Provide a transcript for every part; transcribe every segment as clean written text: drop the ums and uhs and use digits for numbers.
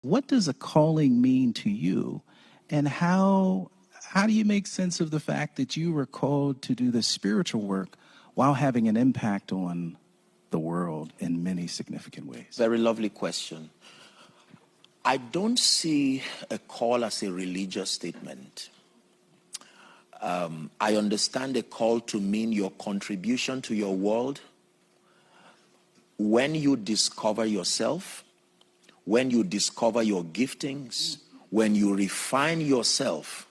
What does a calling mean to you? And how do you make sense of the fact that you were called to do this spiritual work while having an impact on the world in many significant ways? Very lovely question. I don't see a call as a religious statement. I understand a call to mean your contribution to your world when you discover yourself, when you discover your giftings, when you refine yourself.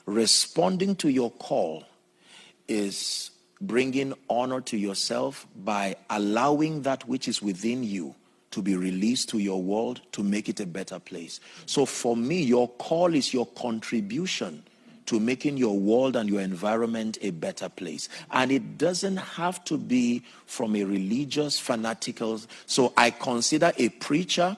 Responding to your call is bringing honor to yourself by allowing that which is within you to be released to your world to make it a better place. So for me, your call is your contribution to making your world and your environment a better place. And it doesn't have to be from a religious, fanatical. So I consider a preacher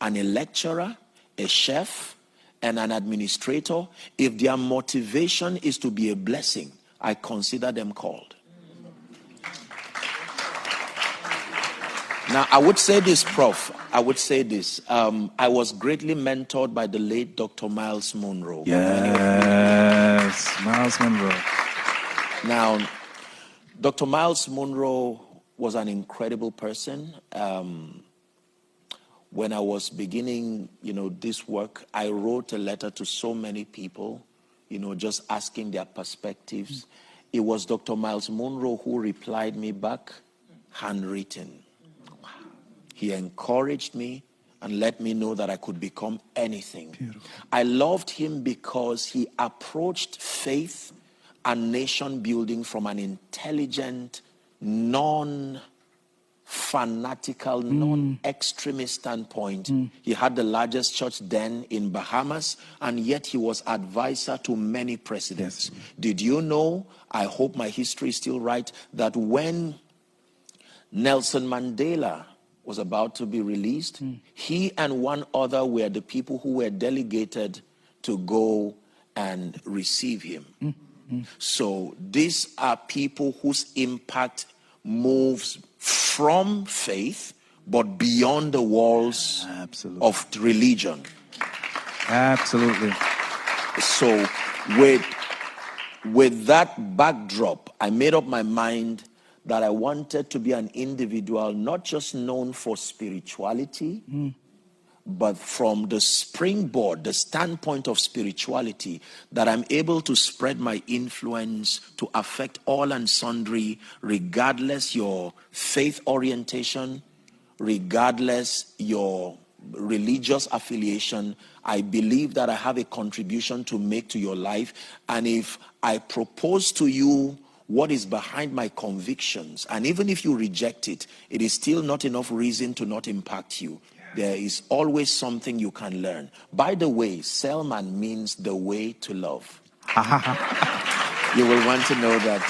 and a lecturer, a chef, and an administrator, if their motivation is to be a blessing, I consider them called. Now, I would say this, Prof. I would say this. I was greatly mentored by the late Dr. Miles Monroe. Yes, Miles Monroe. Now, Dr. Miles Monroe was an incredible person. When I was beginning, this work, I wrote a letter to so many people, just asking their perspectives. It was Dr. Miles Monroe who replied me back, handwritten. He encouraged me and let me know that I could become anything. Beautiful. I loved him because he approached faith and nation building from an intelligent, non-fanatical, non-extremist standpoint. He had the largest church then in Bahamas, and yet he was advisor to many presidents. Yes. Did you know, I hope my history is still right, that when Nelson Mandela was about to be released, he and one other were the people who were delegated to go and receive him. So these are people whose impact moves from faith, but beyond the walls of religion. Absolutely. So with that backdrop, I made up my mind that I wanted to be an individual not just known for spirituality, but from the springboard, the standpoint of spirituality, that I'm able to spread my influence to affect all and sundry, regardless your faith orientation, regardless your religious affiliation. I believe that I have a contribution to make to your life. And if I propose to you what is behind my convictions, and even if you reject it, it is still not enough reason to not impact you. There is always something you can learn. By the way, Selman means the way to love. You will want to know that.